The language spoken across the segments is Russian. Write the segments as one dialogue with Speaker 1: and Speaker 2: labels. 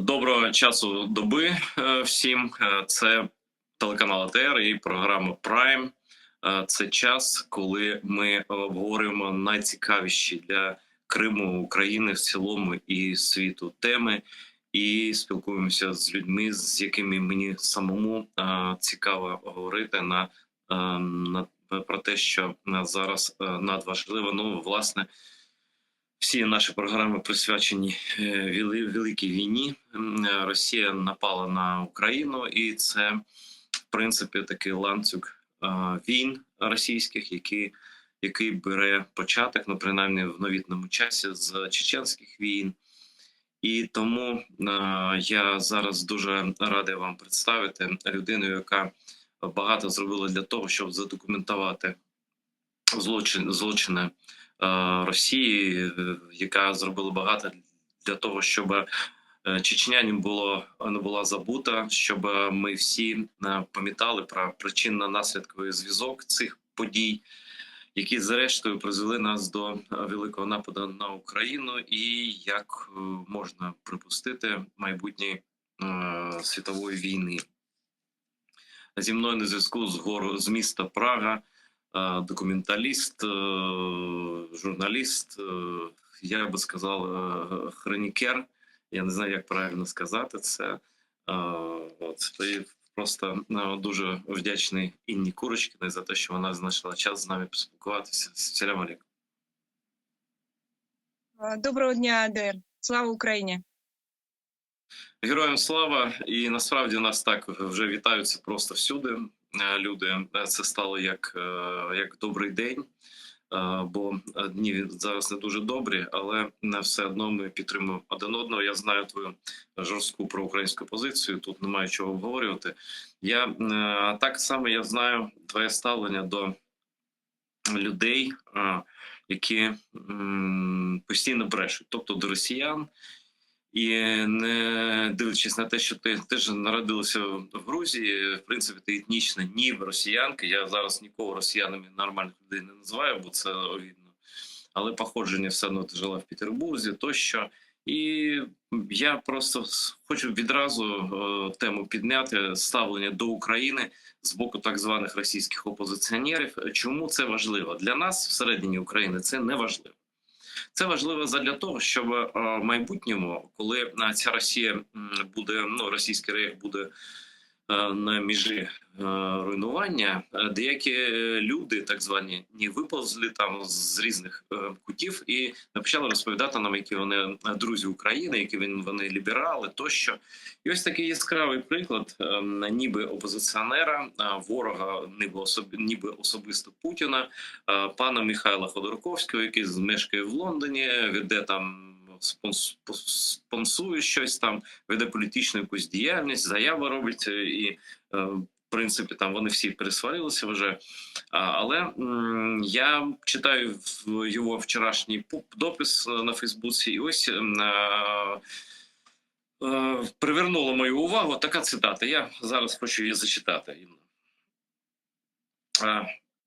Speaker 1: Доброго часу доби всім. Це телеканал АТR і програма Prime. Це час, коли ми обговорюємо найцікавіші для Криму, України в цілому і світу теми, і спілкуємося з людьми, з якими мені самому цікаво говорити про те, що зараз надважливо. Ну, власне, всі наші програми присвячені великій війні. Росія напала на Україну, і це, в принципі, такий ланцюг війн російських, який бере початок, ну, принаймні в новітньому часі, з чеченських війн. І тому я зараз дуже радий вам представити людину, яка багато зробила для того, щоб задокументувати злочини Росії, яка зробила багато для того, щоб Чечня не була забута, щоб ми всі пам'ятали про причинно-наслідковий зв'язок цих подій, які зрештою призвели нас до великого нападу на Україну, і як можна припустити майбутньої світової війни. Зі мною на зв'язку з міста Прага документаліст, журналіст, я би сказав, хронікер. Я не знаю, як правильно сказати це. І просто дуже вдячний Інні Курочкіній за те, що вона знайшла час з нами поспілкуватися. Салям алейкум.
Speaker 2: Доброго дня, АДР. Слава Україні!
Speaker 1: Героям слава! І насправді нас так вже вітаються просто всюди люди. Це стало як добрий день, бо дні зараз не дуже добрі, але все одно ми підтримуємо один одного. Я знаю твою жорстку проукраїнську позицію, тут немає чого обговорювати. Так само я знаю твоє ставлення до людей, які постійно брешуть, тобто до росіян. І не дивлячись на те, що ти ж народилася в Грузії, в принципі, ти етнічна ніби росіянка. Я зараз нікого росіянами нормальних людей не називаю, бо це огидно. Але походження все одно ти жила в Петербурзі, тощо. І я просто хочу відразу тему підняти, ставлення до України з боку так званих російських опозиціонерів. Чому це важливо? Для нас всередині України це не важливо. Це важливо для того, щоб в майбутньому, коли ця Росія буде, російський рейх буде на межі руйнування, деякі люди, так звані, виповзли там з різних кутів і почали розповідати нам, які вони друзі України, які вони ліберали, тощо. І ось такий яскравий приклад ніби опозиціонера, ворога, ніби особисто Путіна, пана Михайла Ходорковського, який мешкає в Лондоні, веде там, спонсує щось там, веде політичну якусь діяльність, заяви робить, і в принципі там вони всі пересварилися вже. Але я читаю його вчорашній допис на Фейсбуці, і ось привернула мою увагу така цитата. Я зараз хочу її зачитати.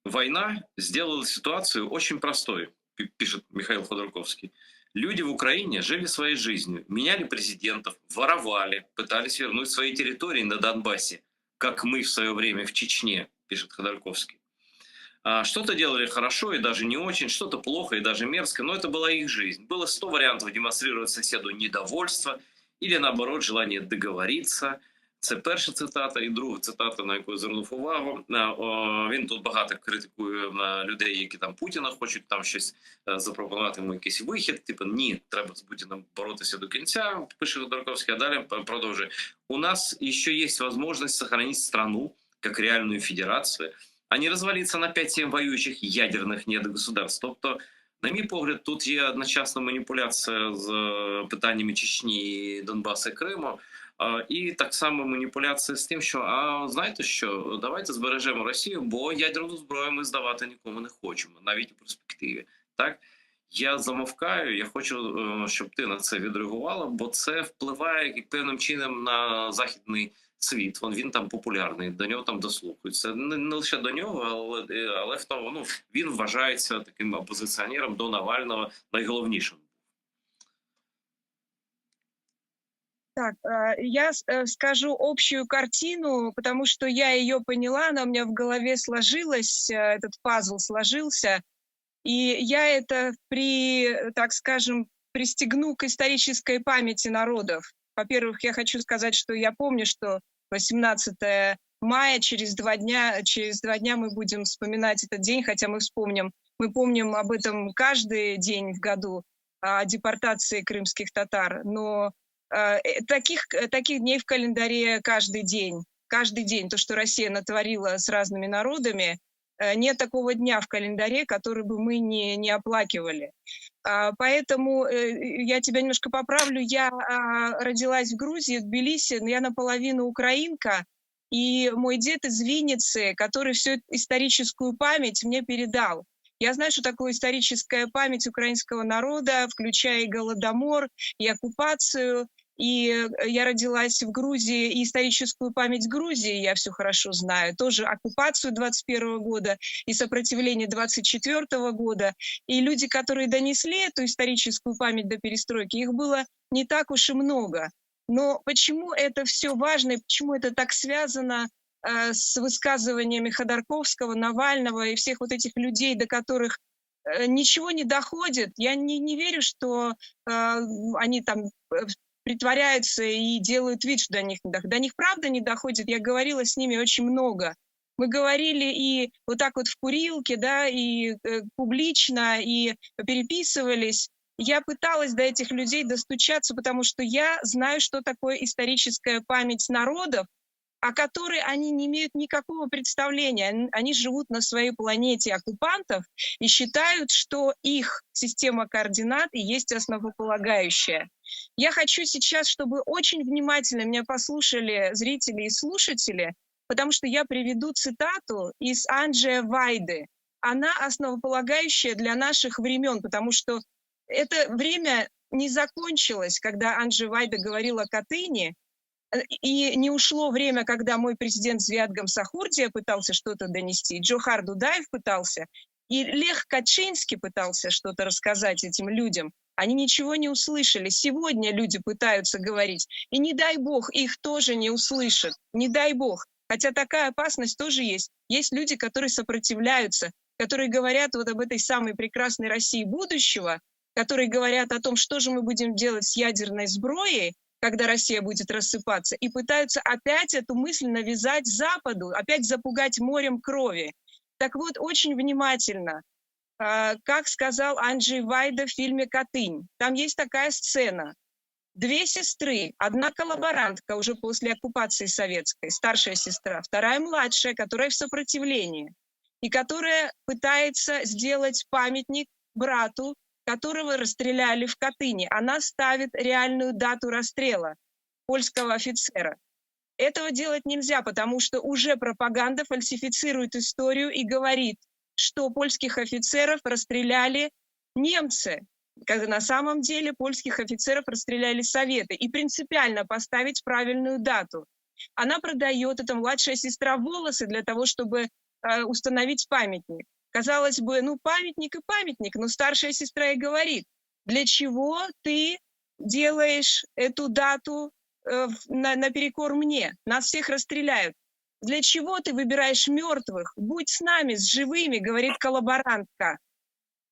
Speaker 1: «Война сделала ситуацию очень простой», пишет Михаил Ходорковский. «Люди в Украине жили своей жизнью, меняли президентов, воровали, пытались вернуть свои территории на Донбассе, как мы в свое время в Чечне», пишет Ходорковский. Что-то делали хорошо и даже не очень, что-то плохо и даже мерзко, но это была их жизнь. Было 100 вариантов демонстрировать соседу недовольство или, наоборот, желание договориться. Це перша цитата. І друга цитата, на яку я звернув увагу. Він тут багато критикує людей, які там Путіна хочуть там щось запропонувати йому якийсь вихід. Типу, ні, треба з Путіном боротися до кінця, пише Ходорковський, а далі продовжує. У нас ще є можливість сохранить страну, як реальну федерацію, а не розвалитися на 5-7 воюючих ядерних недогосударств. Тобто, на мій погляд, тут є одночасна маніпуляція з питаннями Чечні, Донбасу і Криму, і так само маніпуляція з тим, що, знаєте що, давайте збережемо Росію, бо ядерну зброю ми здавати нікому не хочемо, навіть у перспективі. Так? Я замовкаю, я хочу, щоб ти на це відреагувала, бо це впливає певним чином на західний світ. Він там популярний, до нього там дослухаються. Не лише до нього, але в тому, він вважається таким опозиціонером до Навального найголовнішим.
Speaker 2: Так, я скажу общую картину, потому что я ее поняла, она у меня в голове сложилась, этот пазл сложился, и я это так скажем, пристегну к исторической памяти народов. Во-первых, я хочу сказать, что я помню, что 18 мая, через два дня мы будем вспоминать этот день, хотя мы помним об этом каждый день в году, о депортации крымских татар, но таких дней в календаре каждый день. Каждый день то, что Россия натворила с разными народами, нет такого дня в календаре, который бы мы не оплакивали. Поэтому я тебя немножко поправлю. Я родилась в Грузии, в Тбилиси, но я наполовину украинка, и мой дед из Винницы, который всю эту историческую память мне передал. Я знаю, что такое историческая память украинского народа, включая и Голодомор, и оккупацию. И я родилась в Грузии, и историческую память Грузии я все хорошо знаю. Тоже оккупацию 21 года и сопротивление 24 года. И люди, которые донесли эту историческую память до перестройки, их было не так уж и много. Но почему это все важно и почему это так связано с высказываниями Ходорковского, Навального и всех вот этих людей, до которых ничего не доходит? Я не верю, что они там притворяются и делают вид, что до них не доходит. До них правда не доходит. Я говорила с ними очень много. Мы говорили и вот так вот в курилке, да, и публично, и переписывались. Я пыталась до этих людей достучаться, потому что я знаю, что такое историческая память народов, о которой они не имеют никакого представления. Они живут на своей планете оккупантов и считают, что их система координат и есть основополагающая. Я хочу сейчас, чтобы очень внимательно меня послушали зрители и слушатели, потому что я приведу цитату из Анджея Вайды. Она основополагающая для наших времен, потому что это время не закончилось, когда Анджей Вайда говорил о Катыни, и не ушло время, когда мой президент Зviad Гамсахурдия пытался что-то донести, Джохар Дудаев пытался, и Лех Качинский пытался что-то рассказать этим людям. Они ничего не услышали. Сегодня люди пытаются говорить. И не дай бог, их тоже не услышат. Не дай бог. Хотя такая опасность тоже есть. Есть люди, которые сопротивляются, которые говорят вот об этой самой прекрасной России будущего, которые говорят о том, что же мы будем делать с ядерной сброей, когда Россия будет рассыпаться, и пытаются опять эту мысль навязать Западу, опять запугать морем крови. Так вот, очень внимательно, как сказал Анджей Вайда в фильме «Катынь», там есть такая сцена. Две сестры, одна коллаборантка уже после оккупации советской, старшая сестра, вторая младшая, которая в сопротивлении, и которая пытается сделать памятник брату, которого расстреляли в Катыни. Она ставит реальную дату расстрела польского офицера. Этого делать нельзя, потому что уже пропаганда фальсифицирует историю и говорит, что польских офицеров расстреляли немцы, когда на самом деле польских офицеров расстреляли советы. И принципиально поставить правильную дату. Она продает, эта младшая сестра, волосы для того, чтобы установить памятник. Казалось бы, ну памятник и памятник, но старшая сестра и говорит, для чего ты делаешь эту дату наперекор мне? Нас всех расстреляют. Для чего ты выбираешь мертвых? Будь с нами, с живыми, говорит коллаборантка.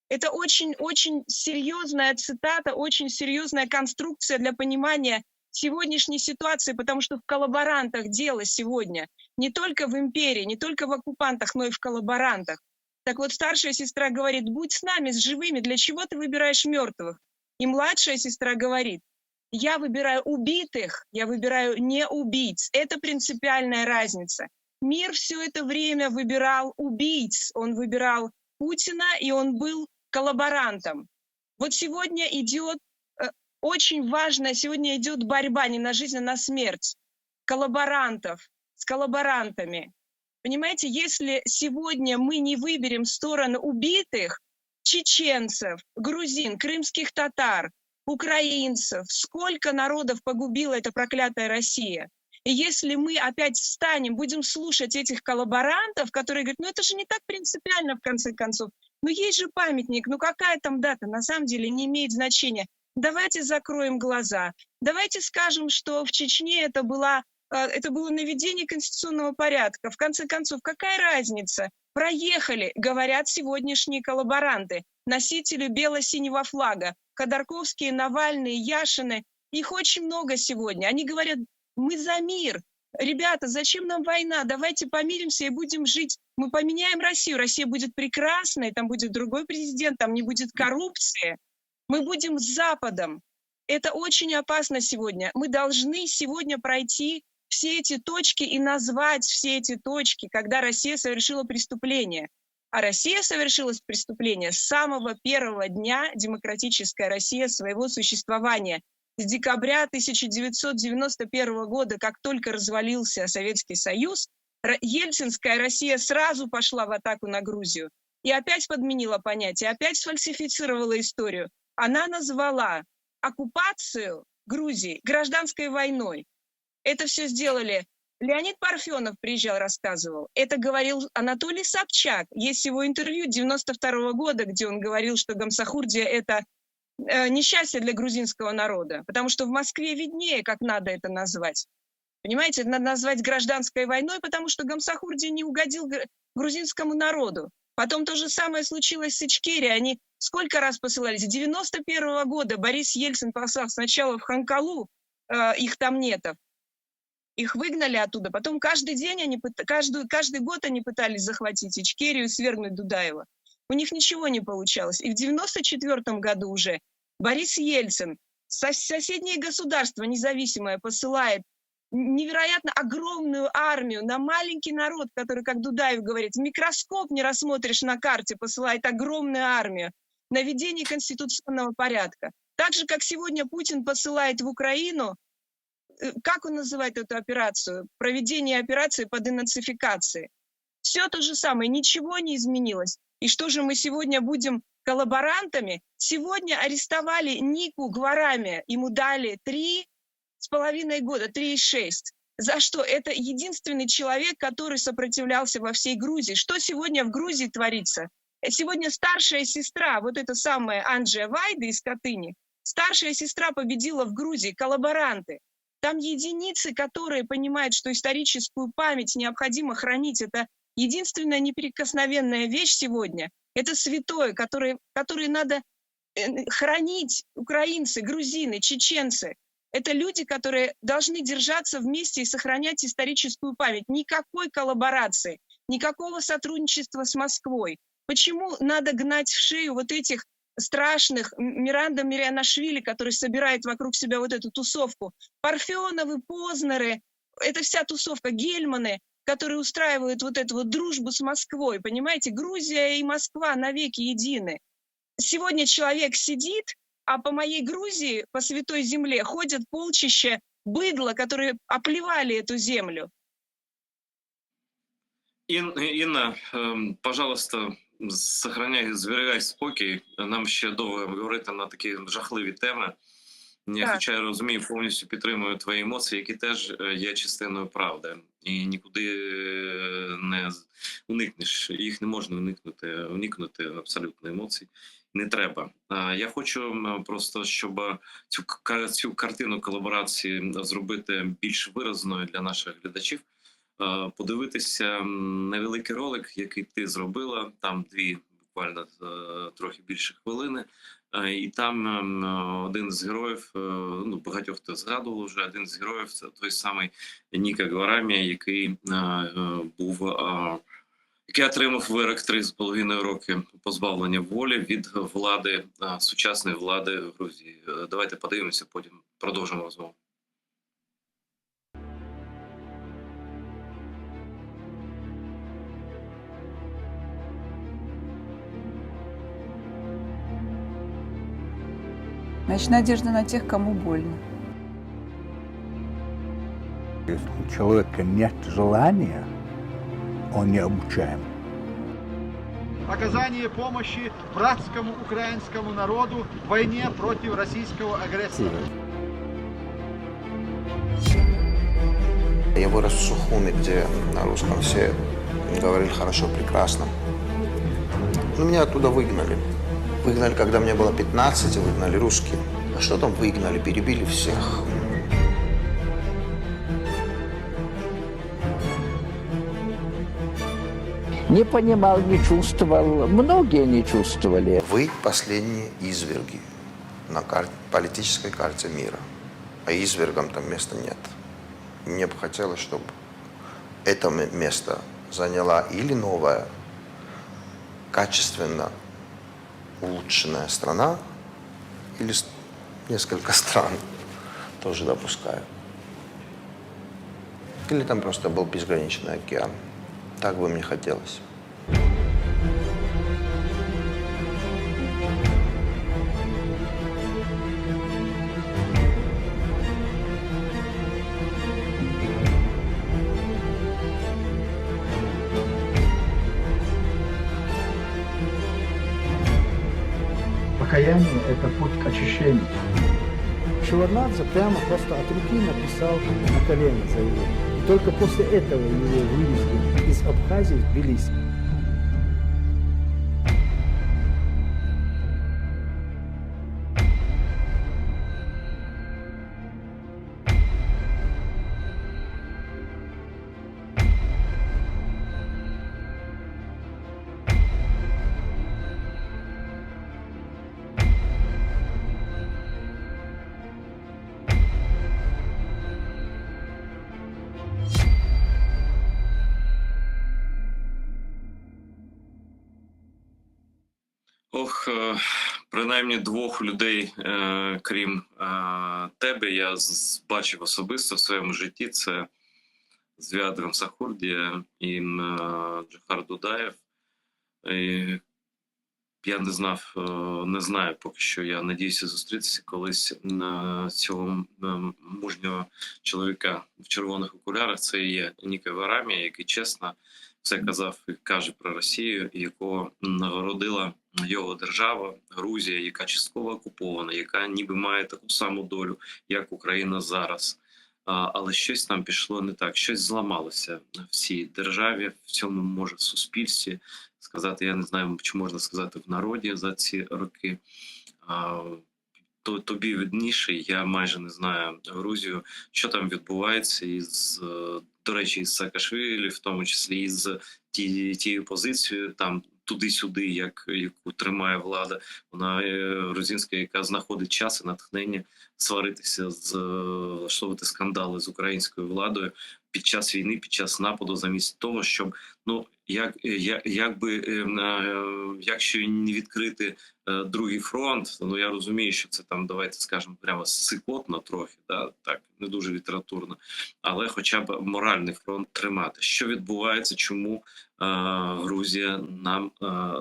Speaker 2: Это очень-очень серьезная цитата, очень серьезная конструкция для понимания сегодняшней ситуации, потому что в коллаборантах дело сегодня. Не только в империи, не только в оккупантах, но и в коллаборантах. Так вот, старшая сестра говорит, будь с нами, с живыми, для чего ты выбираешь мертвых? И младшая сестра говорит, я выбираю убитых, я выбираю не убийц. Это принципиальная разница. Мир все это время выбирал убийц, он выбирал Путина, и он был коллаборантом. Вот сегодня идет, очень важно, сегодня идет борьба не на жизнь, а на смерть коллаборантов с коллаборантами. Понимаете, если сегодня мы не выберем сторону убитых, чеченцев, грузин, крымских татар, украинцев, сколько народов погубила эта проклятая Россия. И если мы опять встанем, будем слушать этих коллаборантов, которые говорят, ну это же не так принципиально в конце концов, ну есть же памятник, ну какая там дата, на самом деле не имеет значения. давайте закроем глаза, давайте скажем, что в Чечне это было наведение конституционного порядка. В конце концов, какая разница? Проехали, говорят сегодняшние коллаборанты, носители бело-синего флага, Ходорковские, Навальные, Яшины. Их очень много сегодня. Они говорят, мы за мир. Ребята, зачем нам война? Давайте помиримся и будем жить. Мы поменяем Россию. Россия будет прекрасной, там будет другой президент, там не будет коррупции. Мы будем с Западом. Это очень опасно сегодня. Мы должны сегодня пройти все эти точки и назвать все эти точки, когда Россия совершила преступление. А Россия совершила преступление с самого первого дня демократическая Россия своего существования. С декабря 1991 года, как только развалился Советский Союз, ельцинская Россия сразу пошла в атаку на Грузию. И опять подменила понятие, опять сфальсифицировала историю. Она назвала оккупацию Грузии гражданской войной. Это все сделали. Леонид Парфенов приезжал, рассказывал. Это говорил Анатолий Собчак. Есть его интервью 92 года, где он говорил, что Гамсахурдия — это несчастье для грузинского народа. Потому что в Москве виднее, как надо это назвать. Понимаете, это надо назвать гражданской войной, потому что Гамсахурдия не угодил грузинскому народу. Потом то же самое случилось с Ичкерией. Они сколько раз посылались? С 91 года Борис Ельцин послал сначала в Ханкалу их тамнетов. Их выгнали оттуда. Потом каждый год они пытались захватить Ичкерию и свергнуть Дудаева. У них ничего не получалось. И в 94 году уже Борис Ельцин, соседнее государство независимое, посылает невероятно огромную армию на маленький народ, который, как Дудаев говорит, в микроскоп не рассмотришь на карте, посылает огромную армию на ведение конституционного порядка. Так же, как сегодня Путин посылает в Украину, как он называет эту операцию? Проведение операции по денацификации. Все то же самое, ничего не изменилось. И что же мы сегодня будем коллаборантами? Сегодня арестовали Нику Гварами, ему дали 3,5 года, 3,6. За что? Это единственный человек, который сопротивлялся во всей Грузии. Что сегодня в Грузии творится? Сегодня старшая сестра, вот эта самая Анджия Вайда из Катыни, старшая сестра победила в Грузии, коллаборанты. Там единицы, которые понимают, что историческую память необходимо хранить. Это единственная неприкосновенная вещь сегодня. Это святое, которое надо хранить украинцы, грузины, чеченцы. Это люди, которые должны держаться вместе и сохранять историческую память. Никакой коллаборации, никакого сотрудничества с Москвой. Почему надо гнать в шею вот этих страшных Миранда Мирианашвили, который собирает вокруг себя вот эту тусовку, Парфеновы, Познеры, это вся тусовка, Гельманы, которые устраивают вот эту вот дружбу с Москвой, понимаете? Грузия и Москва навеки едины. Сегодня человек сидит, а по моей Грузии, по Святой Земле, ходят полчища быдла, которые оплевали эту землю.
Speaker 1: Інна, пожалуйста, зберігай спокій. Нам ще довго говорити на такі жахливі теми. Хоча я розумію, повністю підтримую твої емоції, які теж є частиною правди. І нікуди не уникнеш. Їх не можна уникнути абсолютно емоцій. Не треба. Я хочу просто, щоб цю картину колаборації зробити більш виразною для наших глядачів. Подивитися невеликий ролик, який ти зробила, там буквально трохи більше хвилини, і там один з героїв, багатьох ти згадував вже, один з героїв, це той самий Ніка Гварамі, який отримав вирок 3,5 роки позбавлення волі від влади, сучасної влади Грузії. Давайте подивимося, потім продовжимо розмову.
Speaker 3: Значит, надежда на тех, кому больно.
Speaker 4: Если у человека нет желания, он не обучаем.
Speaker 5: Оказание помощи братскому украинскому народу в войне против российского агрессора.
Speaker 6: Я вырос в Сухуми, где на русском все говорили хорошо, прекрасно. Но меня оттуда выгнали. Выгнали, когда мне было 15, выгнали русские. А что там выгнали, перебили всех?
Speaker 7: Не понимал, не чувствовал. Многие не чувствовали.
Speaker 6: Вы последние изверги на политической карте мира. А извергам там места нет. Мне бы хотелось, чтобы это место заняла или новая, качественно улучшенная страна, или несколько стран, тоже допускаю. Или там просто был безграничный океан. Так бы мне хотелось.
Speaker 8: Покаяние – это путь к очищению.
Speaker 9: Шеварднадзе прямо просто от руки написал на колено заявление. И только после этого его вывезли из Абхазии в Тбилиси.
Speaker 1: Ох, принаймні двох людей, крім тебе, я бачив особисто в своєму житті. Це Звіад Гамсахурдія і Джохар Дудаєв. І я не знаю поки що, я надіюся зустрітися колись цього мужнього чоловіка в червоних окулярах. Це і є Ніка Варамія, який чесно все казав і каже про Росію, якого нагородила його держава, Грузія, яка частково окупована, яка ніби має таку саму долю, як Україна зараз. Але щось там пішло не так, щось зламалося в цій державі, в цьому, може, суспільстві сказати, я не знаю, чи можна сказати в народі за ці роки. Тобі видніше, я майже не знаю Грузію, що там відбувається із, до речі, із Саакашвілі, в тому числі із тією позицією, там туди-сюди, яку тримає влада, вона грузинська, яка знаходить час і натхнення сваритися, влаштовувати скандали з українською владою під час війни, під час нападу, замість того, щоб, якщо не відкрити другий фронт, я розумію, що це там, давайте скажемо, прямо сикотно трохи, так, не дуже літературно, але хоча б моральний фронт тримати. Що відбувається, чому Грузія нам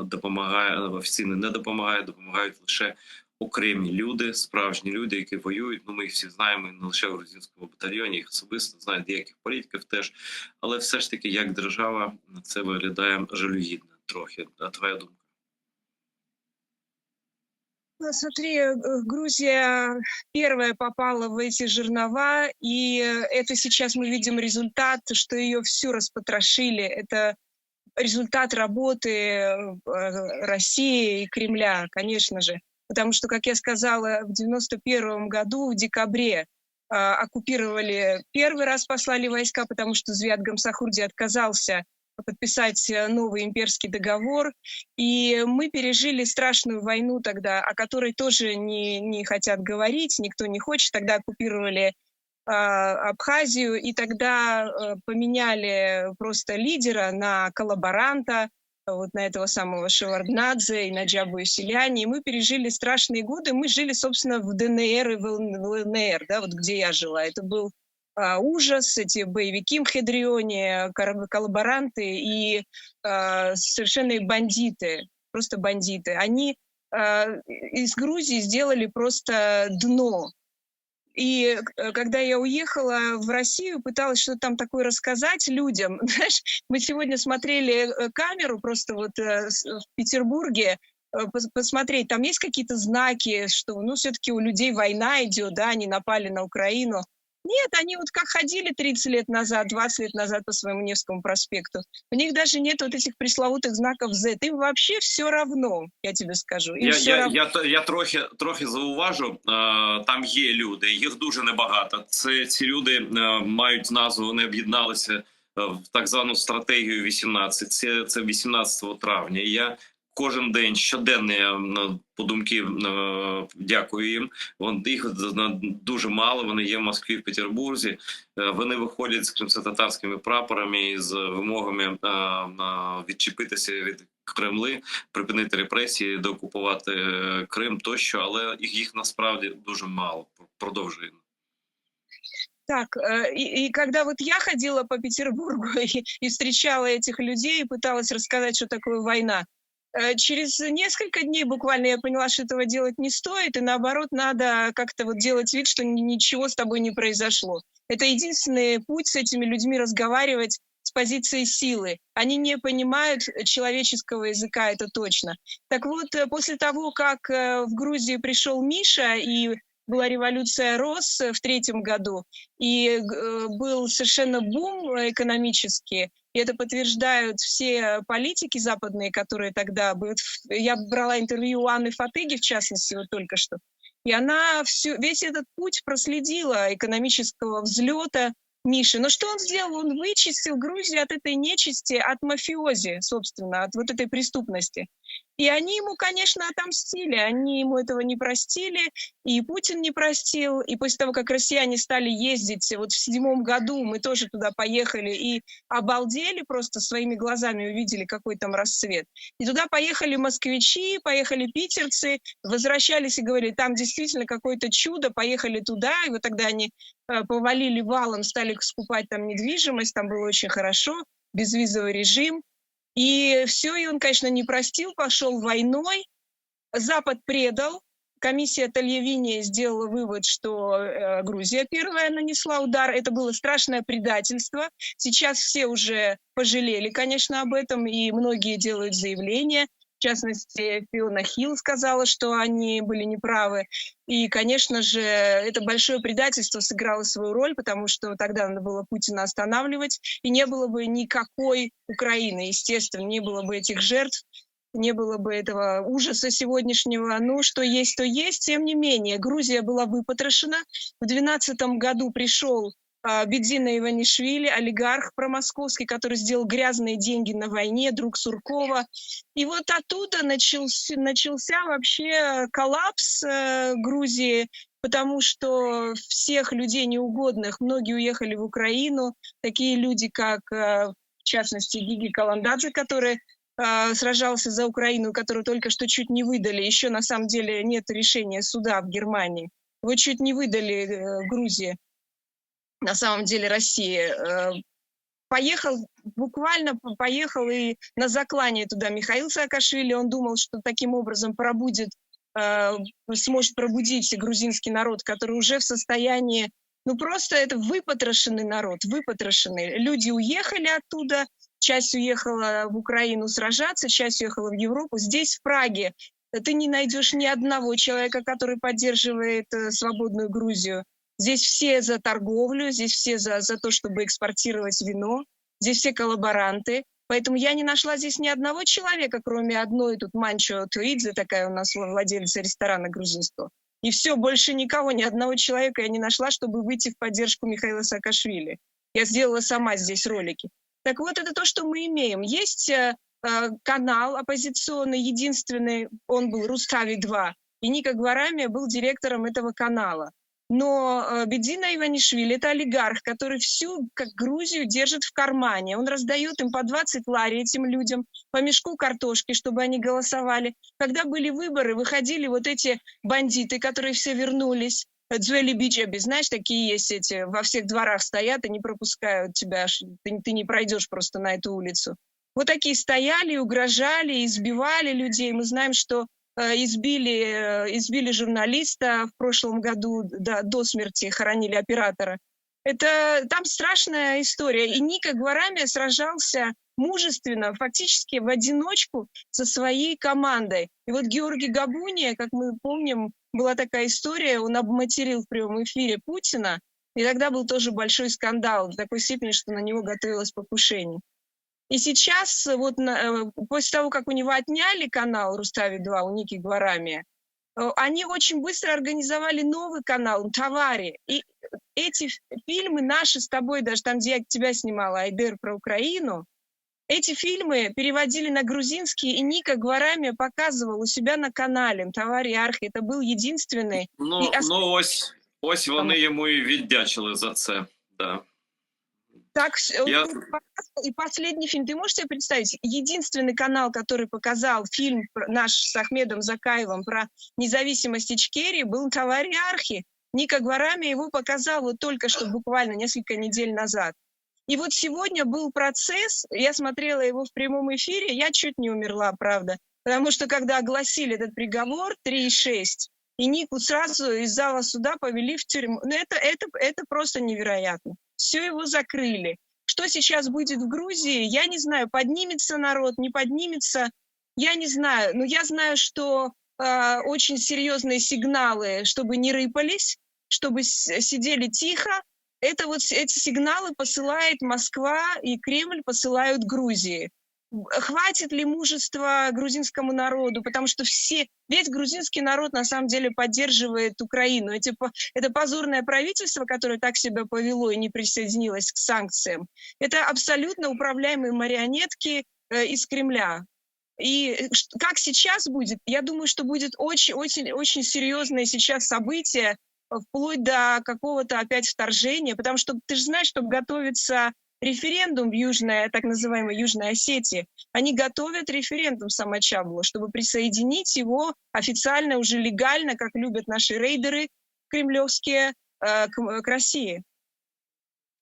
Speaker 1: допомагає, офіційно не допомагає, допомагають лише окремі люди, справжні люди, які воюють. Ми їх всі знаємо, не лише в грузинському батальйоні, їх особисто знають, деяких політиків теж. Але все ж таки, як держава, це виглядає жалюгідно трохи. А твоя думка?
Speaker 2: Смотри, Грузия первая попала в эти жернова, и это сейчас мы видим результат, что ее всю распотрошили. Это результат работы России и Кремля, конечно же. Потому что, как я сказала, в 91 году, в декабре, оккупировали первый раз, послали войска, потому что Звиад Гамсахурди отказался подписать новый имперский договор. И мы пережили страшную войну тогда, о которой тоже не хотят говорить, никто не хочет. Тогда оккупировали Абхазию, и тогда поменяли просто лидера на коллаборанта, вот на этого самого Шеварднадзе и на Джабу Селяни. И мы пережили страшные годы. Мы жили, собственно, в ДНР и в ЛНР, да, вот где я жила. Это был ужас, эти боевики Мхедрионе, коллаборанты и совершенные бандиты, просто бандиты. Они из Грузии сделали просто дно. И когда я уехала в Россию, пыталась что-то там такое рассказать людям. Знаешь, мы сегодня смотрели камеру просто вот в Петербурге, посмотреть, там есть какие-то знаки, что, все-таки у людей война идет, да, они напали на Украину. Нет, они вот как ходили 30 лет назад, 20 лет назад по своему Невскому проспекту. У них даже нет вот этих пресловутых знаков Z. Им вообще все равно, я тебе скажу. Им все равно.
Speaker 1: Я трохи зауважу, там є люди, їх дуже небагато. Ці люди мають назву, вони об'єдналися в так звану стратегію 18. Це 18 травня. І я кожен день, щоденно, я по думки дякую їм. Їх дуже мало, вони є в Москві, в Петербурзі. Вони виходять з кримськотатарськими прапорами і з вимогами відчепитися від Кремли, припинити репресії, деокупувати Крим тощо, але їх насправді дуже мало. Продовжуємо.
Speaker 2: Так, и когда вот я ходила по Петербургу и встречала этих людей, и пыталась рассказать, что такое война, через несколько дней буквально я поняла, что этого делать не стоит, и наоборот надо как-то вот делать вид, что ничего с тобой не произошло. Это единственный путь с этими людьми разговаривать с позиции силы. Они не понимают человеческого языка, это точно. Так вот, после того, как в Грузии пришел Миша, и была революция РОС в 2003 году, и был совершенно бум экономический, и это подтверждают все политики западные, которые тогда были. Я брала интервью у Анны Фатыги, в частности, вот только что, и она весь этот путь проследила экономического взлета Миши. Но что он сделал? Он вычистил Грузию от этой нечисти, от мафиози, собственно, от вот этой преступности. И они ему, конечно, отомстили, они ему этого не простили, и Путин не простил. И после того, как россияне стали ездить, вот в 2007 году мы тоже туда поехали и обалдели, просто своими глазами увидели, какой там расцвет. И туда поехали москвичи, поехали питерцы, возвращались и говорили, там действительно какое-то чудо, поехали туда, и вот тогда они повалили валом, стали скупать там недвижимость, там было очень хорошо, безвизовый режим. И все, и он, конечно, не простил, пошел войной. Запад предал. Комиссия Тольявини сделала вывод, что Грузия первая нанесла удар. Это было страшное предательство. Сейчас все уже пожалели, конечно, об этом, и многие делают заявления. В частности, Фиона Хилл сказала, что они были неправы. И, конечно же, это большое предательство сыграло свою роль, потому что тогда надо было Путина останавливать, и не было бы никакой Украины, естественно, не было бы этих жертв, не было бы этого ужаса сегодняшнего. Ну, что есть, то есть. Тем не менее, Грузия была выпотрошена. В 2012 году пришел Бедзина Иванишвили, олигарх промосковский, который сделал грязные деньги на войне, друг Суркова. И вот оттуда начался вообще коллапс Грузии, потому что всех людей неугодных, многие уехали в Украину, такие люди, как, в частности, Гиги Каландадзе, который сражался за Украину, которого только что чуть не выдали. Еще, на самом деле, нет решения суда в Германии. Его чуть не выдали Грузии. На самом деле Россия буквально поехал и на заклание туда Михаил Саакашвили. Он думал, что таким образом сможет пробудить грузинский народ, который уже в состоянии, ну просто это выпотрошенный народ, выпотрошенный. Люди уехали оттуда, часть уехала в Украину сражаться, часть уехала в Европу. Здесь, в Праге, ты не найдешь ни одного человека, который поддерживает свободную Грузию. Здесь все за торговлю, здесь все за то, чтобы экспортировать вино, здесь все коллаборанты. Поэтому я не нашла здесь ни одного человека, кроме одной тут Манчо Туидзе, такая у нас владелица ресторана грузинского. И все, больше никого, ни одного человека я не нашла, чтобы выйти в поддержку Михаила Саакашвили. Я сделала сама здесь ролики. Так вот, это то, что мы имеем. Есть канал оппозиционный, единственный, он был Рустави-2, и Ника Гварамия был директором этого канала. Но Бедзина Иванишвили – это олигарх, который всю как Грузию держит в кармане. Он раздает им по 20 лари этим людям, по мешку картошки, чтобы они голосовали. Когда были выборы, выходили вот эти бандиты, которые все вернулись. Дзуэли Биджаби, знаешь, такие есть эти, во всех дворах стоят и не пропускают тебя, ты не пройдешь просто на эту улицу. Вот такие стояли, угрожали, избивали людей. Мы знаем, что избили журналиста в прошлом году, до смерти хоронили оператора. Там страшная история. И Ника Гварамия сражался мужественно, фактически в одиночку со своей командой. И вот Георгий Габуния, как мы помним, была такая история, он обматерил в прямом эфире Путина, И тогда был тоже большой скандал, до такой степени, что на него готовилось покушение. И сейчас, вот после того, как у него отняли канал «Рустави-2» у Ники Гварами, они очень быстро организовали новый канал «Тавари». И эти фильмы наши с тобой, даже там, где я тебя снимала, Айдер, про Украину, эти фильмы переводили на грузинский, и Ника Гварами показывал у себя на каналі «Таварі Архи». Это был единственный.
Speaker 1: Ну, ось вони йому і віддячили за це. Да.
Speaker 2: Так, и последний фильм. Ты можешь себе представить, единственный канал, который показал фильм наш с Ахмедом Закаевым про независимость Ичкерии, был «Таварі Архи». Ника Гварами его показал вот только что, буквально несколько недель назад. И вот сегодня был процесс, я смотрела его в прямом эфире, я чуть не умерла, правда. Потому что когда огласили этот приговор 3,6, и Нику сразу из зала суда повели в тюрьму. Ну, это просто невероятно. Все его закрыли. Что сейчас будет в Грузии, я не знаю. Поднимется народ, не поднимется, я не знаю. Но я знаю, что очень серьезные сигналы, чтобы не рыпались, чтобы сидели тихо. Это вот эти сигналы посылает Москва и Кремль посылают Грузии. Хватит ли мужества грузинскому народу? Потому что весь грузинский народ на самом деле поддерживает Украину. Это позорное правительство, которое так себя повело и не присоединилось к санкциям. Это абсолютно управляемые марионетки из Кремля. И как сейчас будет? Я думаю, что будет очень серьезное сейчас событие, вплоть до какого-то опять вторжения, потому что ты же знаешь, что готовится референдум в так называемой Южной Осетии. Они готовят референдум Самачаблу, чтобы присоединить его официально, уже легально, как любят наши рейдеры кремлевские, к России.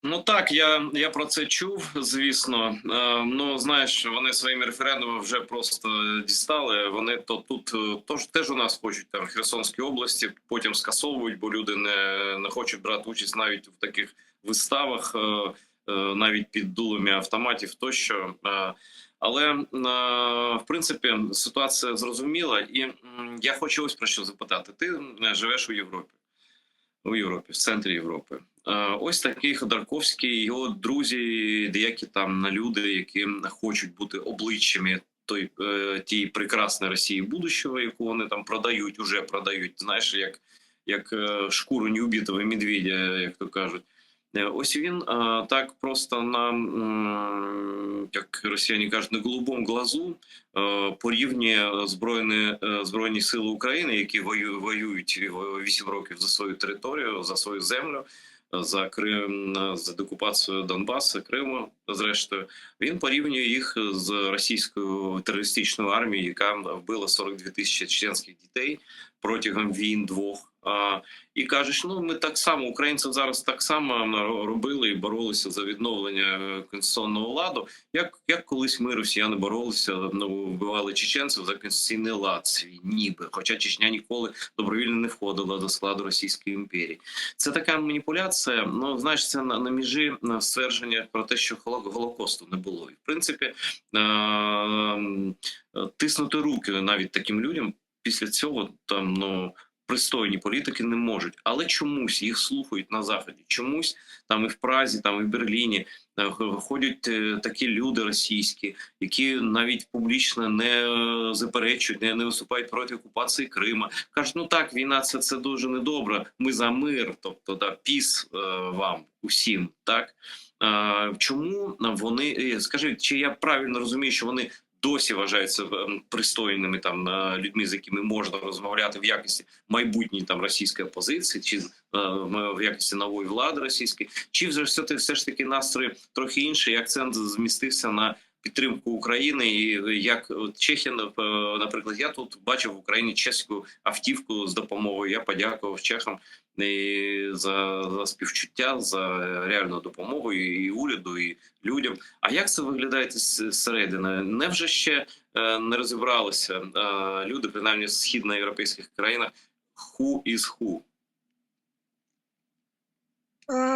Speaker 1: Ну так, я про це чув, звісно. Ну, знаєш, вони своїми референдумами вже просто дістали. Вони тут теж у нас хочуть там в Херсонській області, потім скасовують, бо люди не хочуть брати участь навіть в таких виставах, навіть під дулами автоматів тощо. Але, в принципі, ситуація зрозуміла. І я хочу ось про що запитати. Ти живеш у Європі, в центрі Європи. Ось такий Ходорковський, його друзі, деякі там люди, які хочуть бути обличчями тієї прекрасної Росії будущого, яку вони там уже продають, знаєш, як шкуру неубитого медведя, як то кажуть. Ось він так просто як росіяни кажуть, на голубому глазу порівнює Збройні сили України, які воюють 8 років за свою територію, за свою землю, за Крим, за деокупацію Донбасу, Криму, зрештою. Він порівнює їх з російською терористичною армією, яка вбила 42 тисячі чеченських дітей протягом війн двох. І кажеш, ну ми так само, українці зараз так само робили і боролися за відновлення конституційного ладу, як колись ми, росіяни, боролися, вбивали чеченців за конституційний лад свій, ніби. Хоча Чечня ніколи добровільно не входила до складу Російської імперії. Це така маніпуляція, ну, знаєш, це на межі ствердження про те, що Голокосту не було. І, в принципі, тиснути руки навіть таким людям після цього, там, ну, пристойні політики не можуть, але чомусь їх слухають на Заході. Чомусь там і в Празі, там і в Берліні ходять такі люди російські, які навіть публічно не заперечують, не виступають проти окупації Крима. Кажуть, ну так, війна це дуже недобре, ми за мир, тобто да, піс вам усім, так? Чому вони, скажіть, чи я правильно розумію, що вони досі вважаються пристойними там людьми, з якими можна розмовляти в якості майбутньої там російської опозиції, чи в якості нової влади російської, чи вже все ж таки настрої трохи інші, і акцент змістився на підтримку України, і як Чехія, наприклад, я тут бачив в Україні чеську автівку з допомогою, я подякував чехам і за співчуття, за реальну допомогу і уряду, і людям. А як це виглядає зсередини? Невже ще не розібралися люди, принаймні в східноєвропейських країнах, who is who?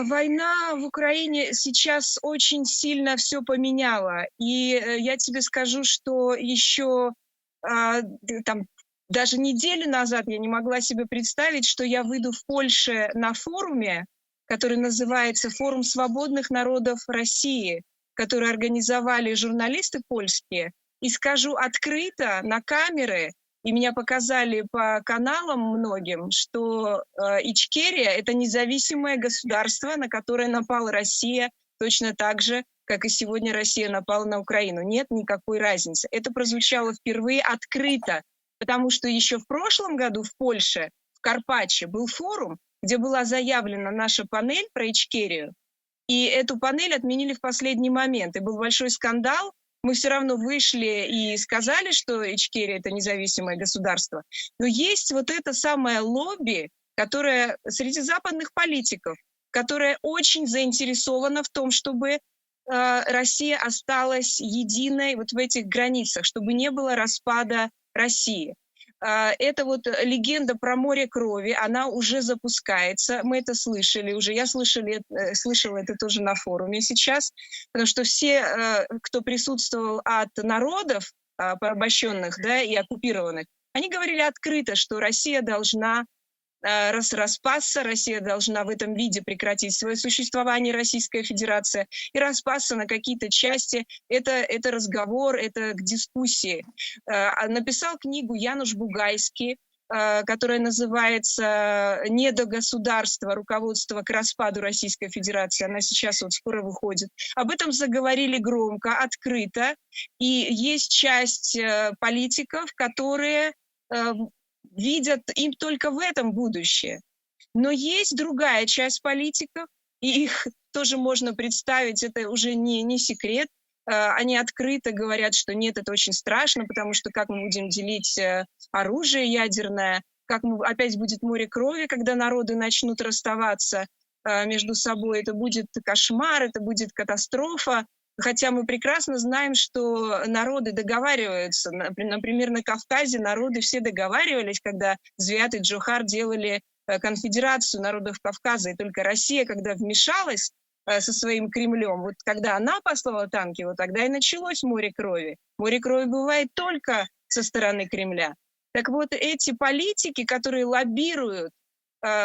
Speaker 2: Война в Украине сейчас очень сильно все поменяла. И я тебе скажу, что еще там, даже неделю назад я не могла себе представить, что я выйду в Польше на форуме, который называется «Форум свободных народов России», который организовали журналисты польские. И скажу открыто, на камеры, и меня показали по каналам многим, что Ичкерия — это независимое государство, на которое напала Россия точно так же, как и сегодня Россия напала на Украину. Нет никакой разницы. Это прозвучало впервые открыто, потому что еще в прошлом году в Польше, в Карпаче, был форум, где была заявлена наша панель про Ичкерию, и эту панель отменили в последний момент. И был большой скандал. Мы все равно вышли и сказали, что Ичкерия — это независимое государство. Но есть вот это самое лобби, которое среди западных политиков, которое очень заинтересовано в том, чтобы Россия осталась единой вот в этих границах, чтобы не было распада России. Это вот легенда про море крови, она уже запускается. Мы это слышали уже. Я слышала это тоже на форуме сейчас, потому что все, кто присутствовал от народов порабощенных, да, и оккупированных, они говорили открыто, что Россия должна распасться, Россия должна в этом виде прекратить свое существование, Российская Федерация, и распасться на какие-то части. Это разговор, это к дискуссии. Написал книгу Януш Бугайский, которая называется «Недогосударство. Руководство к распаду Российской Федерации». Она сейчас вот скоро выходит. Об этом заговорили громко, открыто. И есть часть политиков, которые видят им только в этом будущее. Но есть другая часть политиков, и их тоже можно представить, это уже не секрет. Они открыто говорят, что нет, это очень страшно, потому что как мы будем делить оружие ядерное, опять будет море крови, когда народы начнут расставаться между собой. Это будет кошмар, это будет катастрофа. Хотя мы прекрасно знаем, что народы договариваются. Например, на Кавказе народы все договаривались, когда Звят и Джохар делали конфедерацию народов Кавказа. И только Россия, когда вмешалась со своим Кремлем, вот когда она послала танки, вот тогда и началось море крови. Море крови бывает только со стороны Кремля. Так вот, эти политики, которые лоббируют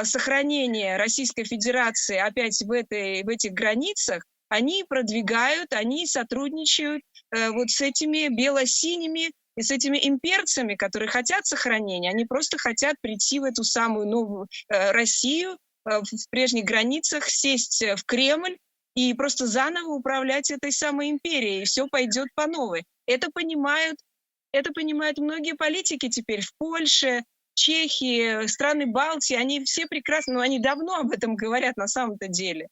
Speaker 2: сохранение Российской Федерации опять в этих границах, они продвигают, они сотрудничают вот с этими бело-синими и с этими имперцами, которые хотят сохранения. Они просто хотят прийти в эту самую новую Россию в прежних границах, сесть в Кремль и просто заново управлять этой самой империей. И все пойдет по новой. Это понимают многие политики теперь в Польше, Чехии, страны Балтии, они все прекрасно, но они давно об этом говорят на самом-то деле.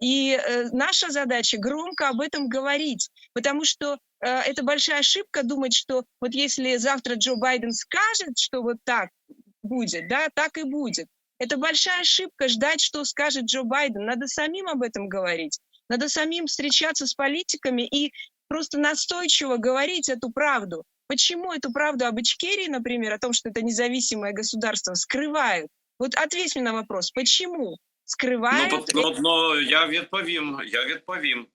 Speaker 2: И наша задача громко об этом говорить, потому что это большая ошибка думать, что вот если завтра Джо Байден скажет, что вот так будет, да, так и будет. Это большая ошибка ждать, что скажет Джо Байден. Надо самим об этом говорить. Надо самим встречаться с политиками и просто настойчиво говорить эту правду. Почему эту правду об Ичкерии, например, о том, что это независимое государство, скрывают? Вот ответь мне на вопрос, почему скривають?
Speaker 1: Я відповім.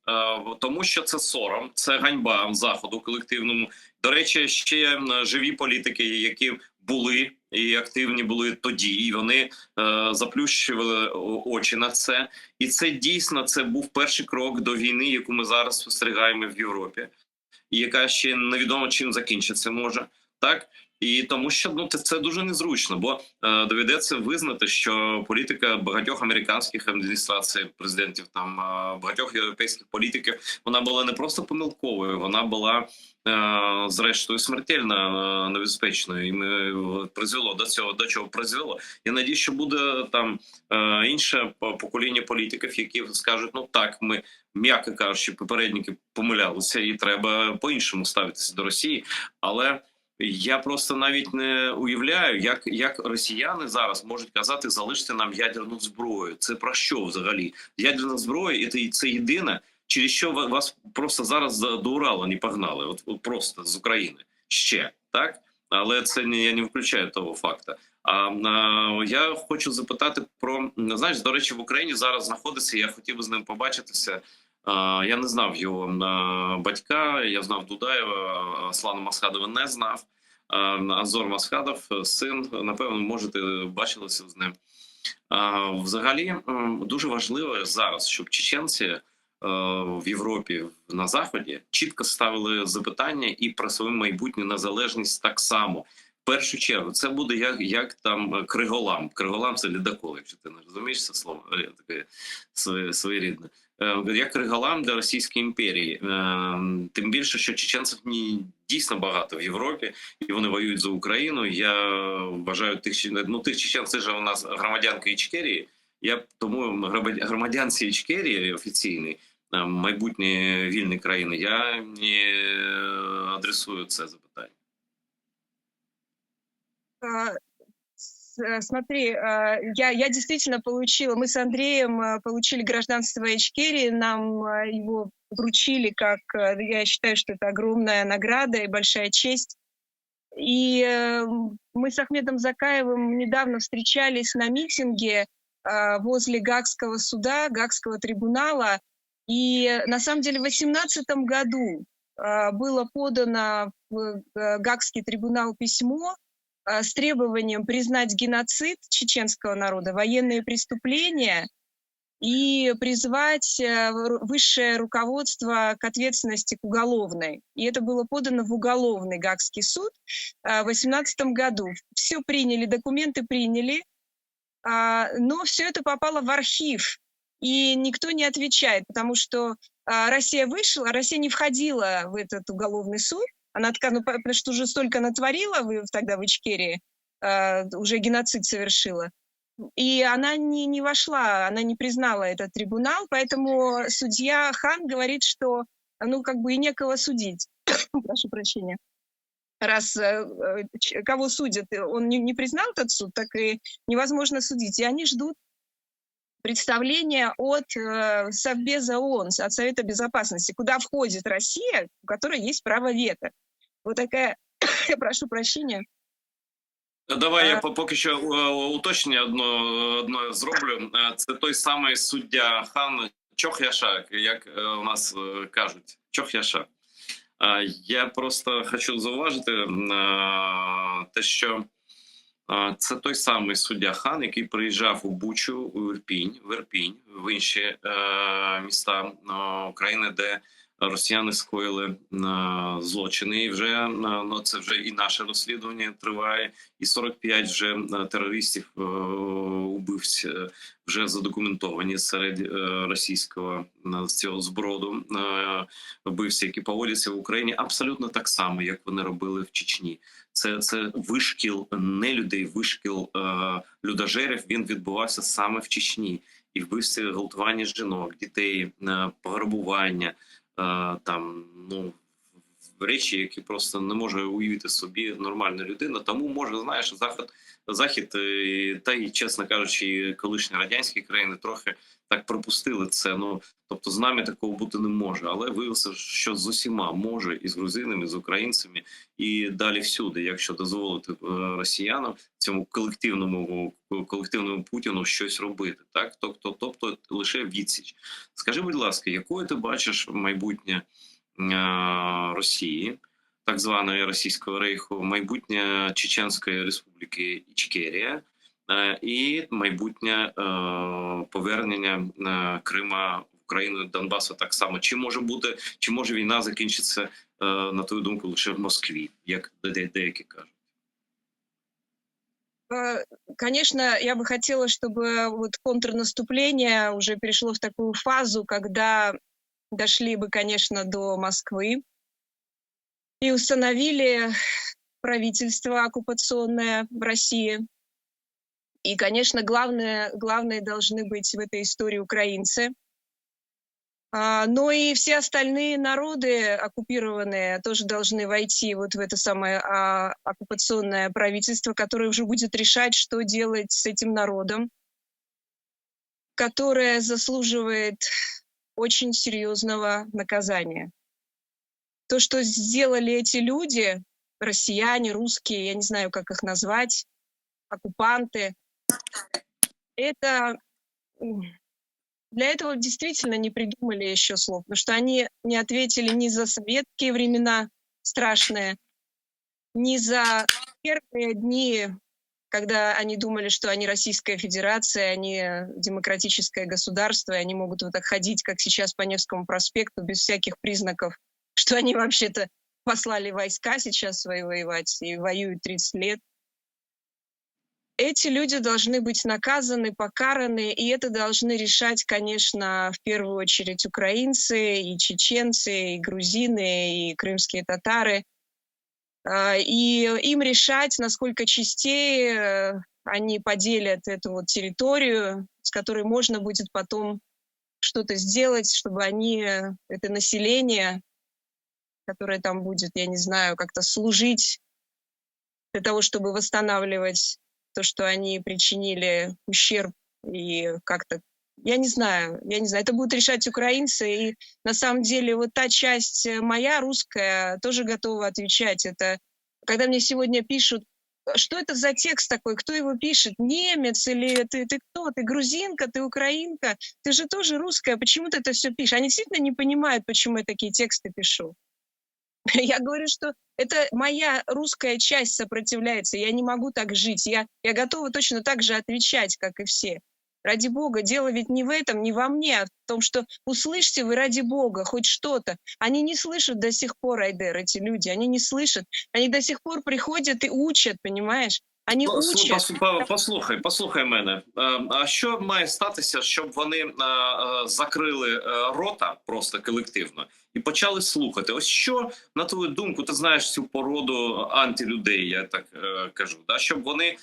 Speaker 1: Тому що це сором, це ганьба Заходу колективному. До речі, ще живі політики, які були і активні були тоді, і вони заплющували очі на це. І це дійсно, це був перший крок до війни, яку ми зараз спостерігаємо в Європі. І яка ще невідомо чим закінчиться може, так? І тому що це дуже незручно, бо доведеться визнати, що політика багатьох американських адміністрацій, президентів, там багатьох європейських політиків, вона була не просто помилковою, вона була зрештою смертельно небезпечною. І призвело до чого призвело. Я надію, що буде там інше покоління політиків, які скажуть, ну так, ми, м'яко кажучи, попередники помилялися і треба по-іншому ставитися до Росії, але я просто навіть не уявляю, як росіяни зараз можуть казати, залиште нам ядерну зброю. Це про що взагалі? Ядерна зброя – це єдине, через що вас просто зараз до Урала не погнали, от просто з України ще, так? Але це я не включаю того факту. Я хочу запитати про, знаєш, до речі, в Україні зараз знаходиться, я хотів би з ним побачитися. Я не знав його батька, я знав Дудаєва, Аслана Масхадова не знав. Азор Масхадов, син, напевно, можете бачилися з ним. Взагалі, дуже важливо зараз, щоб чеченці в Європі, на Заході чітко ставили запитання і про свою майбутню незалежність так само. В першу чергу, це буде як там Криголам. Криголам – це ледокол, якщо ти не розумієш це слово, таке своєрідне. Як Криголам для Російської імперії. Тим більше, що чеченців дійсно багато в Європі, і вони воюють за Україну. Я вважаю тих чеченців, це ж у нас громадянка Ічкерії. Я тому громадянці Ічкерії офіційний, майбутнє вільні країни, я не адресую це запитання.
Speaker 2: Смотри, я действительно получила, мы с Андреем получили гражданство Ичкерии, нам его вручили как, я считаю, что это огромная награда и большая честь. И мы с Ахмедом Закаевым недавно встречались на митинге возле Гаагского суда, Гаагского трибунала. И на самом деле в 2018 году было подано в Гаагский трибунал письмо с требованием признать геноцид чеченского народа, военные преступления и призвать высшее руководство к ответственности, к уголовной. И это было подано в уголовный Гаагский суд в 2018 году. Все приняли, документы приняли, но все это попало в архив, и никто не отвечает, потому что Россия вышла, Россия не входила в этот уголовный суд, она отказала, потому что уже столько натворила тогда в Ичкерии, уже геноцид совершила. И она не вошла, она не признала этот трибунал, поэтому судья Хан говорит, что и некого судить. Прошу прощения. Раз кого судят, он не признал этот суд, так и невозможно судить. И они ждут представления от Совбеза ООН, от Совета Безопасности, куда входит Россия, у которой есть право вето. Вот такая, я прошу прощения.
Speaker 1: Давай я поки що уточнення одно зроблю. Це той самий суддя Хан Чохяша, як у нас кажуть, Чохяша. Я просто хочу зауважити те, що це той самий суддя Хан, який приїжджав у Бучу, в Ірпінь, в інші міста України, де росіяни скоїли злочини. І вже це вже і наше розслідування триває, і 45 вже терористів, убивць вже задокументовані серед російського цього зброду вбивці, які поводяться в Україні абсолютно так само, як вони робили в Чечні. Це вишкіл не людей, вишкіл людожерів, він відбувався саме в Чечні. І вбивці, гвалтування жінок, дітей, пограбування, речі, які просто не може уявити собі нормальна людина. Тому може, знаєш, Захід, та й, чесно кажучи, колишні радянські країни трохи так пропустили це. Тобто з нами такого бути не може. Але виявилося, що з усіма може, і з грузинами, і з українцями, і далі всюди, якщо дозволити росіянам, цьому колективному Путіну щось робити. Так? Тобто лише відсіч. Скажи, будь ласка, якою ти бачиш майбутнє Росії, так званої Російського рейху, майбутнє Чеченської республіки Ічкерія і майбутнє повернення Крима в Україну, Донбасу так само? Чи може війна закінчиться, на твою думку, лише в Москві, як деякі кажуть?
Speaker 2: Конечно, я бы хотела, чтобы контрнаступление уже перешло в такую фазу, когда дошли бы, конечно, до Москвы и установили правительство оккупационное в России. И, конечно, главные должны быть в этой истории украинцы. Но и все остальные народы оккупированные тоже должны войти в это самое оккупационное правительство, которое уже будет решать, что делать с этим народом, которое заслуживает очень серьезного наказания. То, что сделали эти люди, россияне, русские, я не знаю, как их назвать, оккупанты, это для этого действительно не придумали еще слов, потому что они не ответили ни за советские времена страшные, ни за первые дни, когда они думали, что они Российская Федерация, они демократическое государство, и они могут вот так ходить, как сейчас по Невскому проспекту, без всяких признаков, что они вообще-то послали войска сейчас свои воевать и воюют 30 лет. Эти люди должны быть наказаны, покараны, и это должны решать, конечно, в первую очередь украинцы, и чеченцы, и грузины, и крымские татары. И им решать, насколько частей они поделят эту вот территорию, с которой можно будет потом что-то сделать, чтобы они, это население, которое там будет, я не знаю, как-то служить для того, чтобы восстанавливать то, что они причинили ущерб, и как-то, я не знаю, это будут решать украинцы, и на самом деле вот та часть моя, русская, тоже готова отвечать. Это когда мне сегодня пишут, что это за текст такой, кто его пишет, немец или ты кто, ты грузинка, ты украинка, ты же тоже русская, почему ты это все пишешь? Они действительно не понимают, почему я такие тексты пишу. Я говорю, что это моя русская часть сопротивляется, я не могу так жить, я готова точно так же отвечать, как и все. Ради Бога, дело ведь не в этом, не во мне, а в том, что услышьте вы ради Бога хоть что-то. Они не слышат до сих пор, Айдер, эти люди, они не слышат. Они до сих пор приходят и учат, понимаешь? Они учат.
Speaker 1: Послухай мене. А що має статися, щоб вони закрили рота просто колективно і почали слухати? Ось що, на твою думку, ти знаєш цю породу антилюдей, я так кажу, да? Щоб вони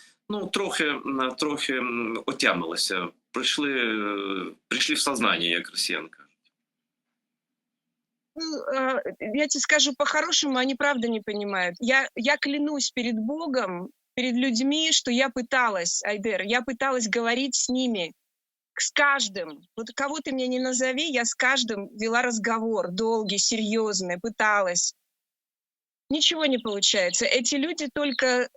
Speaker 1: трохи отямилися, прийшли в сознание, як росіян кажуть.
Speaker 2: Я тебе скажу по-хорошему, они правда не понимают. Я клянусь перед Богом, перед людьми, что я пыталась, Айдер, я пыталась говорить с ними, с каждым. Вот кого ты мне не назови, я с каждым вела разговор, долгий, серьезный, пыталась. Ничего не получается. Эти люди только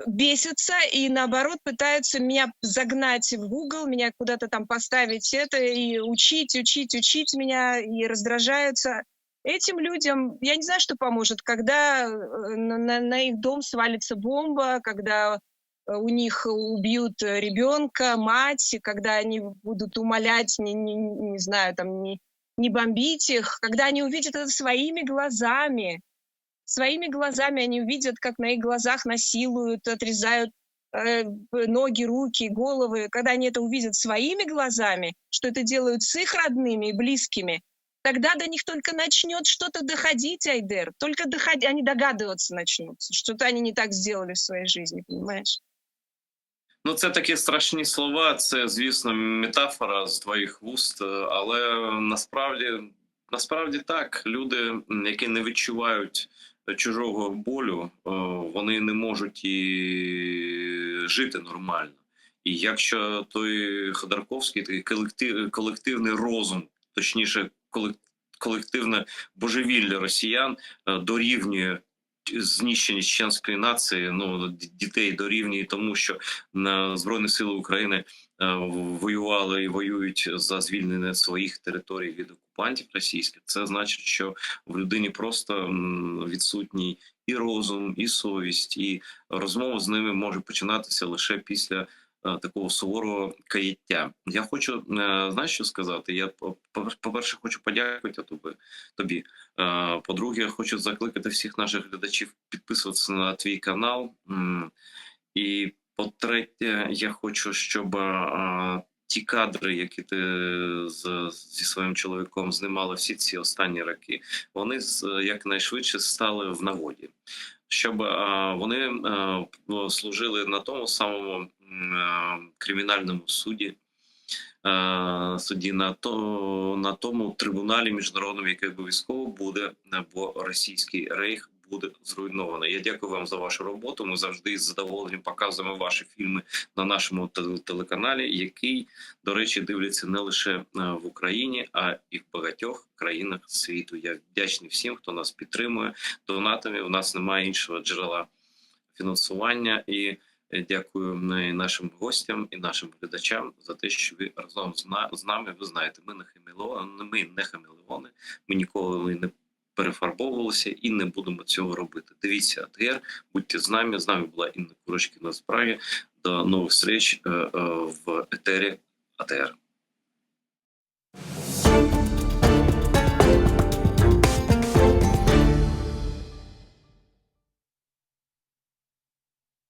Speaker 2: бесятся и, наоборот, пытаются меня загнать в угол, меня куда-то там поставить это, и учить меня, и раздражаются. Этим людям, я не знаю, что поможет, когда на их дом свалится бомба, когда у них убьют ребенка, мать, когда они будут умолять, не знаю, там, не бомбить их, когда они увидят это своими глазами. Своими глазами они увидят, как на их глазах насилуют, отрезают ноги, руки, головы. Когда они это увидят своими глазами, что это делают с их родными и близкими, тогда до них только начнет что-то доходить, Айдер. Только они догадываться начнут, что-то они не так сделали в своей жизни, понимаешь?
Speaker 1: Ну, це такі страшні слова, це, звісно, метафора з твоїх вуст, але насправді так, люди, які не відчувають чужого болю, вони не можуть і жити нормально. І якщо той Ходорковський, такий колективний розум, точніше, колективне божевілля росіян дорівнює знищення чеченської нації, дітей дорівнює тому, що Збройні Сили України воювали і воюють за звільнення своїх територій від окупантів російських. Це значить, що в людині просто відсутній і розум, і совість, і розмова з ними може починатися лише після такого суворого каяття. Я хочу, знаєш, що сказати? Я, по-перше, хочу подякувати тобі. По-друге, я хочу закликати всіх наших глядачів підписуватися на твій канал. І, по-третє, я хочу, щоб ті кадри, які ти зі своїм чоловіком знімали всі ці останні роки, вони якнайшвидше стали в нагоді. Щоб вони служили на тому самому кримінальному суді на тому трибуналі міжнародному, який обов'язково буде, бо російський рейх буде зруйнований. Я дякую вам за вашу роботу. Ми завжди з задоволенням показуємо ваші фільми на нашому телеканалі, який, до речі, дивляться не лише в Україні, а і в багатьох країнах світу. Я вдячний всім, хто нас підтримує донатами. У нас немає іншого джерела фінансування. І дякую нашим гостям і нашим глядачам за те, що ви разом з нами. Ви знаєте, ми не хамелеони, ми ніколи не перефарбовувалися, і не будемо цього робити. Дивіться АТР, будьте з нами. З нами була Інна Курочкіна з Праги. До нових встреч в етері АТР.